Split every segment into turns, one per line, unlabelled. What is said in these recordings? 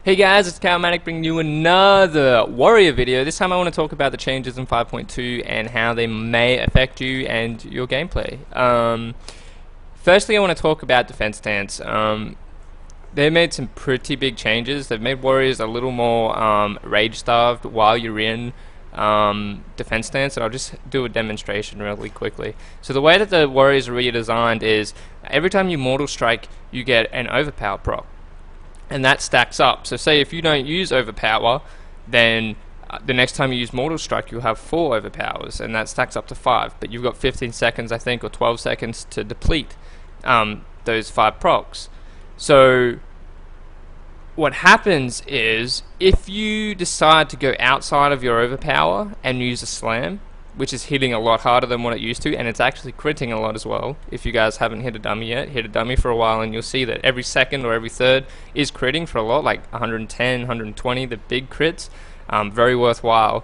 Hey guys, it's Calmatic bringing you another Warrior video. This time I want to talk about the changes in 5.2 and how they may affect you and your gameplay. Firstly, I want to talk about defense stance. They made some pretty big changes. They've made Warriors a little more rage-starved while you're in defense stance, and I'll just do a demonstration really quickly. So the way that the Warriors are redesigned is every time you Mortal Strike, you get an Overpower proc. And that stacks up. So say if you don't use Overpower, then the next time you use Mortal Strike you'll have 4 Overpowers, and that stacks up to 5. But you've got 15 seconds I think, or 12 seconds to deplete those 5 procs. So what happens is, if you decide to go outside of your Overpower and use a Slam, which is hitting a lot harder than what it used to, and it's actually critting a lot as well. If you guys haven't hit a dummy yet, hit a dummy for a while and you'll see that every second or every third is critting for a lot, like 110, 120, the big crits. Very worthwhile.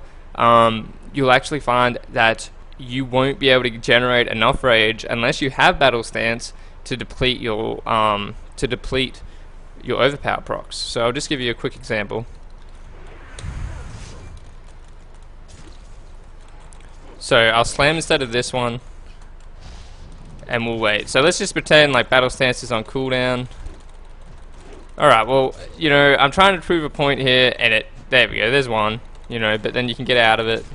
You'll actually find that you won't be able to generate enough rage unless you have Battle Stance to deplete your Overpower procs. So I'll just give you a quick example. So I'll slam instead of this one, and we'll wait. So let's just pretend like Battle Stance is on cooldown. Alright, well, you know, I'm trying to prove a point here, and there we go, there's one, you know, but then you can get out of it.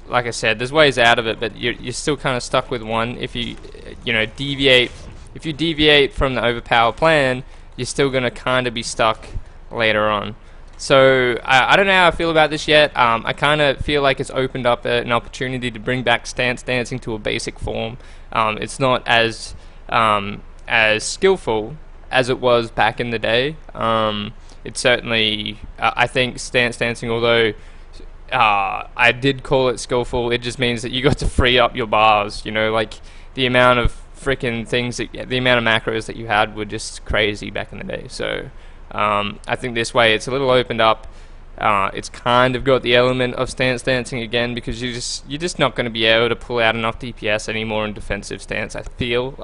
Like I said, there's ways out of it, but you're still kind of stuck with one. If you deviate from the Overpower plan, you're still going to kind of be stuck later on. So I don't know how I feel about this yet. I kind of feel like it's opened up an opportunity to bring back stance dancing to a basic form. It's not as skillful as it was back in the day. It's certainly, I think stance dancing, although I did call it skillful, it just means that you got to free up your bars. You know, like the amount of freaking things, the amount of macros that you had were just crazy back in the day. So I think this way it's a little opened up. It's kind of got the element of stance dancing again, because you're just not going to be able to pull out enough DPS anymore in defensive stance, I feel.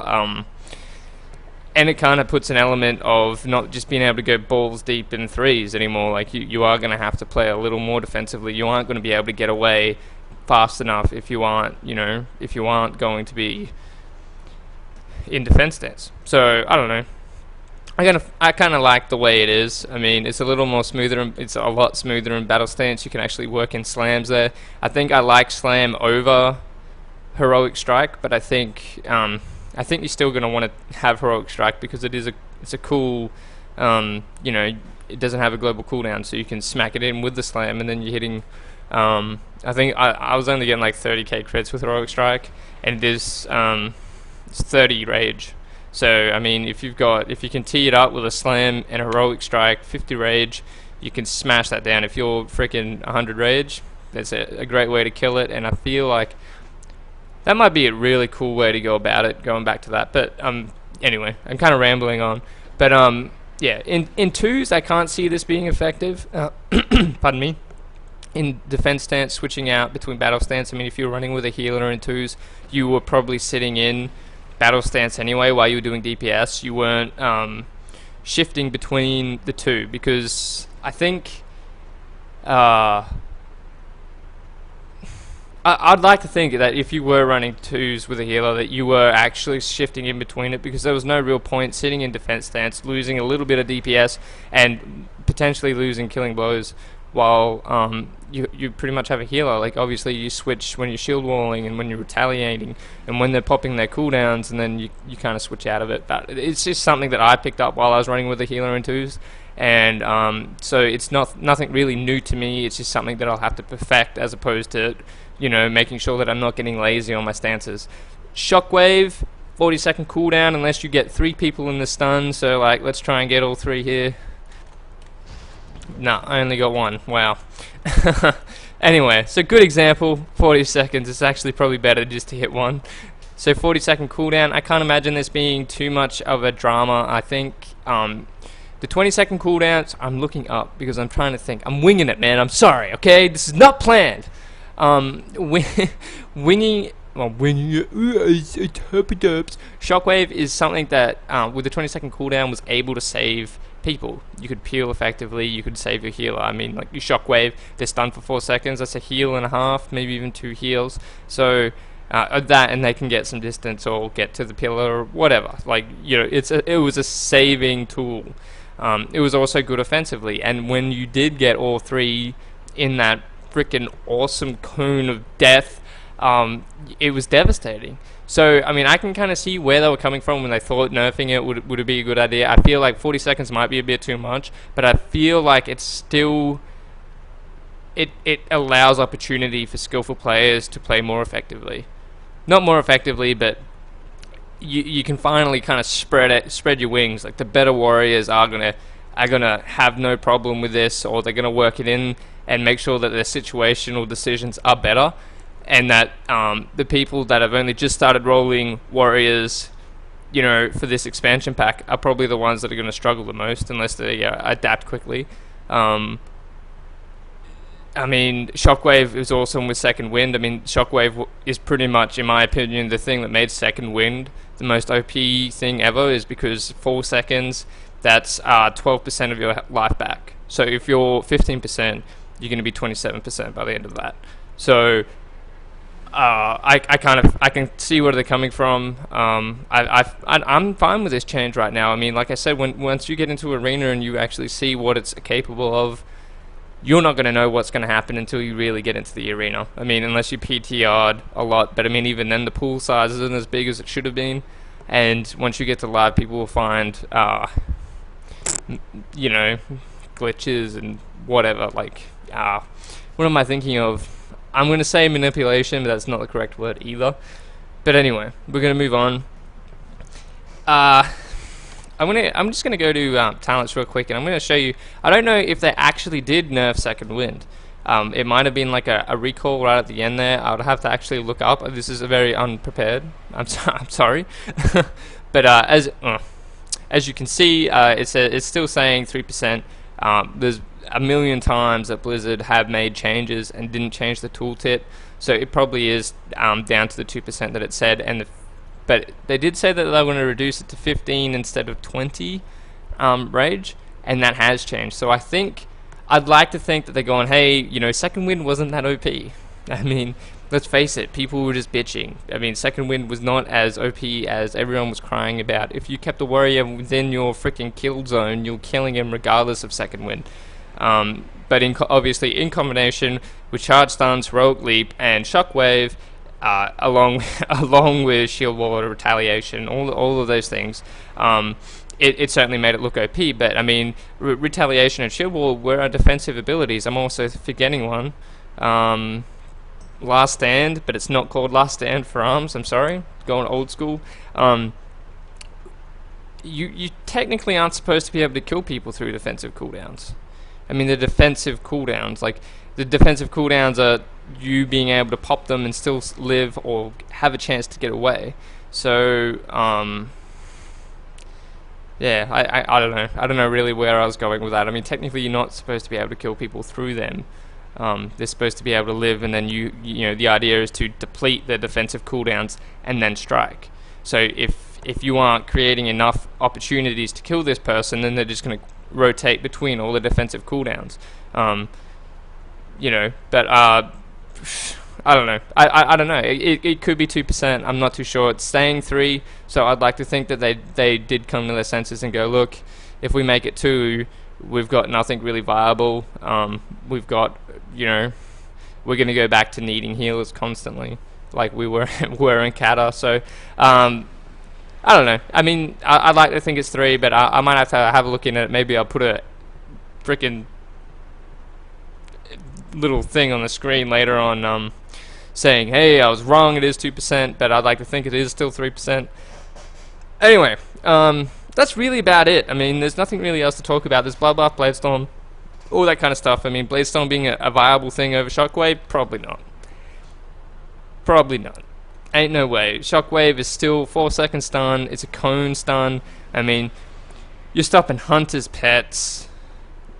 And it kind of puts an element of not just being able to go balls deep in threes anymore. Like you are going to have to play a little more defensively. You aren't going to be able to get away fast enough if you aren't going to be in defense stance. So I don't know. I kind of like the way it is. I mean, it's a little more smoother, and it's a lot smoother in Battle Stance. You can actually work in slams there. I think I like Slam over Heroic Strike, but I think you're still going to want to have Heroic Strike, because it's a cool, you know, it doesn't have a global cooldown, so you can smack it in with the Slam, and then you're hitting. I think I was only getting like 30k crits with Heroic Strike, and it is it's 30 rage. So I mean, if you can tee it up with a Slam and a Heroic Strike, 50 rage, you can smash that down. If you're freaking 100 rage, that's a great way to kill it. And I feel like that might be a really cool way to go about it, going back to that. But anyway, I'm kind of rambling on. But yeah, in twos I can't see this being effective. Pardon me. In defense stance, switching out between battle stance, I mean, if you're running with a healer in twos, you were probably sitting in battle stance anyway while you were doing DPS. You weren't shifting between the two, because I think I'd like to think that if you were running twos with a healer, that you were actually shifting in between it, because there was no real point sitting in defense stance, losing a little bit of DPS and potentially losing killing blows while you pretty much have a healer. Like, obviously you switch when you're shield walling and when you're retaliating and when they're popping their cooldowns, and then you kind of switch out of it. But it's just something that I picked up while I was running with a healer in twos, and so it's nothing really new to me. It's just something that I'll have to perfect, as opposed to, you know, making sure that I'm not getting lazy on my stances. Shockwave, 40-second cooldown unless you get 3 people in the stun. So like, let's try and get all 3 here. Nah, I only got 1. Wow. Anyway, so good example. 40 seconds. It's actually probably better just to hit 1. So 40-second cooldown. I can't imagine this being too much of a drama. I think the 20-second cooldowns, I'm looking up because I'm trying to think. I'm winging it, man. I'm sorry, okay? This is not planned. Winging when you it's Shockwave is something that with the 20-second cooldown was able to save people. You could peel effectively, you could save your healer. I mean, like, your Shockwave, they're stunned for 4 seconds, that's a heal and a half, maybe even 2 heals. So that, and they can get some distance or get to the pillar or whatever. Like, you know, it was a saving tool. It was also good offensively, and when you did get all 3 in that freaking awesome cone of death, it was devastating. So, I mean, I can kind of see where they were coming from when they thought nerfing it would be a good idea. I feel like 40 seconds might be a bit too much, but I feel like it's still... It allows opportunity for skillful players to play more effectively. Not more effectively, but you can finally kind of spread your wings. Like, the better warriors are gonna have no problem with this, or they're gonna work it in and make sure that their situational decisions are better, and that the people that have only just started rolling warriors, you know, for this expansion pack are probably the ones that are going to struggle the most unless they adapt quickly. I mean, Shockwave is awesome with Second Wind. I mean, Shockwave is pretty much, in my opinion, the thing that made Second Wind the most OP thing ever, is because 4 seconds, that's 12% of your life back. So if you're 15%, you're going to be 27% by the end of that. So I can see where they're coming from. I'm fine with this change right now. I mean, like I said, once you get into Arena and you actually see what it's capable of, you're not going to know what's going to happen until you really get into the Arena. I mean, unless you PTR'd a lot, but I mean, even then the pool size isn't as big as it should have been. And once you get to live, people will find, you know, glitches and whatever. Like, what am I thinking of? I'm going to say manipulation, but that's not the correct word either. But anyway, we're going to move on. I'm just going to go to talents real quick, and I'm going to show you. I don't know if they actually did nerf Second Wind. It might have been like a recall right at the end there. I would have to actually look up. This is a very unprepared. I'm sorry. But as you can see, it's still saying 3%. There's a million times that Blizzard have made changes and didn't change the tooltip, so it probably is down to the 2% that it said. But they did say that they were going to reduce it to 15 instead of 20 rage, and that has changed. So I'd like to think that they're going, hey, you know, Second Wind wasn't that OP. I mean, let's face it, people were just bitching. I mean, Second Wind was not as OP as everyone was crying about. If you kept a warrior within your freaking kill zone, you're killing him regardless of Second Wind. But obviously in combination with Charge Stuns, Heroic Leap, and Shockwave, along with Shield Wall, Retaliation, all of those things, it certainly made it look OP. But I mean, Retaliation and Shield Wall were our defensive abilities. I'm also forgetting one. Last Stand, but it's not called Last Stand for arms. I'm sorry, going old school. You technically aren't supposed to be able to kill people through defensive cooldowns. I mean, the defensive cooldowns are you being able to pop them and still live or have a chance to get away. So, yeah, I don't know. I don't know really where I was going with that. I mean, technically you're not supposed to be able to kill people through them. They're supposed to be able to live, and then you know, the idea is to deplete their defensive cooldowns and then strike. So if you aren't creating enough opportunities to kill this person, then they're just going to rotate between all the defensive cooldowns. You know, but I don't know. I don't know. It could be 2%. I'm not too sure. It's staying 3, so I'd like to think that they did come to their senses and go, look, if we make it 2, we've got nothing really viable. We've got, you know, we're going to go back to needing healers constantly, like we were in Kata. So I don't know. I mean, I'd like to think it's 3, but I might have to have a look in it. Maybe I'll put a freaking little thing on the screen later on saying, hey, I was wrong, it is 2%, but I'd like to think it is still 3%. Anyway, that's really about it. I mean, there's nothing really else to talk about. There's Bloodbath, Bladestorm, all that kind of stuff. I mean, Bladestorm being a viable thing over Shockwave? Probably not. Probably not. Ain't no way. Shockwave is still 4-second stun. It's a cone stun. I mean, you're stopping hunters' pets.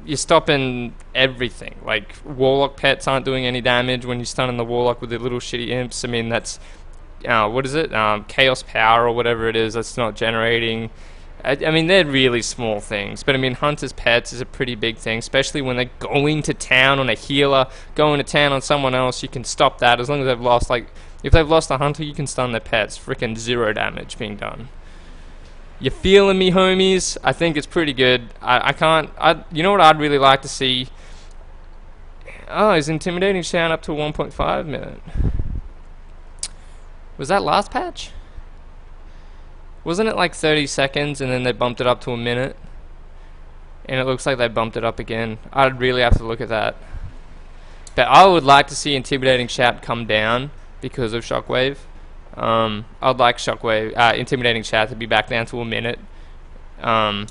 You're stopping everything. Like, Warlock pets aren't doing any damage when you're stunning the Warlock with the little shitty imps. I mean, that's what is it? Chaos power or whatever it is that's not generating. I mean, they're really small things, but I mean, hunters' pets is a pretty big thing, especially when they're going to town on a healer, going to town on someone else. You can stop that as long as they've lost, like, if they've lost a hunter, you can stun their pets. Freaking 0 damage being done. You feeling me, homies? I think it's pretty good. You know what I'd really like to see? Oh, is Intimidating Shout up to 1.5 minute? Was that last patch? Wasn't it like 30 seconds and then they bumped it up to a minute? And it looks like they bumped it up again. I'd really have to look at that. But I would like to see Intimidating Shout come down because of Shockwave. I'd like Intimidating Shout to be back down to a minute. I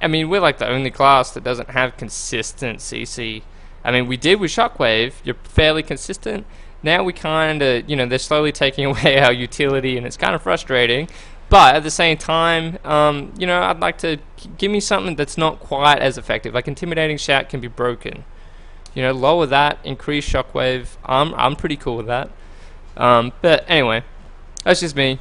mean, we're like the only class that doesn't have consistent CC. I mean, we did with Shockwave. You're fairly consistent. Now we kind of, you know, they're slowly taking away our utility, and it's kind of frustrating. But at the same time, you know, I'd like to give me something that's not quite as effective. Like Intimidating Shout can be broken. You know, lower that, increase Shockwave. I'm pretty cool with that. But anyway, that's just me.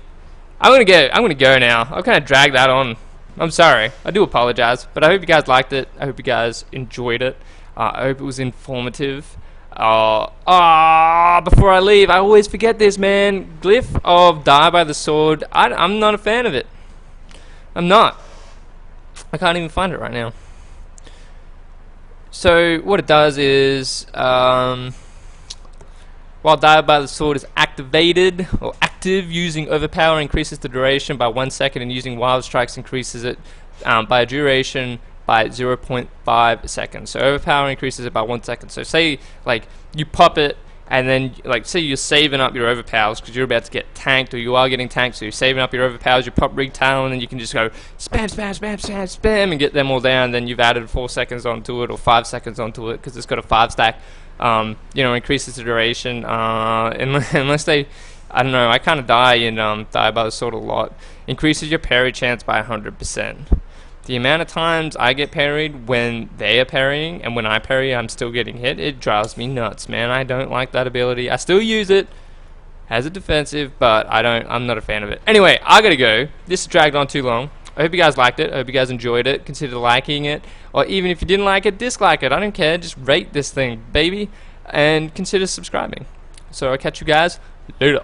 I'm gonna go now. I've kind of dragged that on. I'm sorry. I do apologize, but I hope you guys liked it. I hope you guys enjoyed it. I hope it was informative. Before I leave, I always forget this, man. Glyph of Die by the Sword. I'm not a fan of it. I'm not. I can't even find it right now. So what it does is, while Die by the Sword is activated or active, using Overpower increases the duration by 1 second, and using Wild Strikes increases it by a duration by 0.5 seconds. So Overpower increases it by 1 second. So say like you pop it, and then like say you're saving up your overpowers because you're about to get tanked, or you are getting tanked, so you're saving up your overpowers, you pop Rig Tail, and then you can just go spam, spam, spam, spam, spam, and get them all down. Then you've added 4 seconds onto it, or 5 seconds onto it, because it's got a 5 stack. You know, increases the duration. Unless they, I don't know, I kind of die in Die by the Sword a lot. Increases your parry chance by 100%. The amount of times I get parried when they are parrying, and when I parry I'm still getting hit, it drives me nuts, man. I don't like that ability. I still use it as a defensive, but I'm not a fan of it. Anyway, I gotta go. This dragged on too long. I hope you guys liked it. I hope you guys enjoyed it. Consider liking it, or even if you didn't like it, dislike it. I don't care. Just rate this thing, baby, and consider subscribing. So I'll catch you guys later.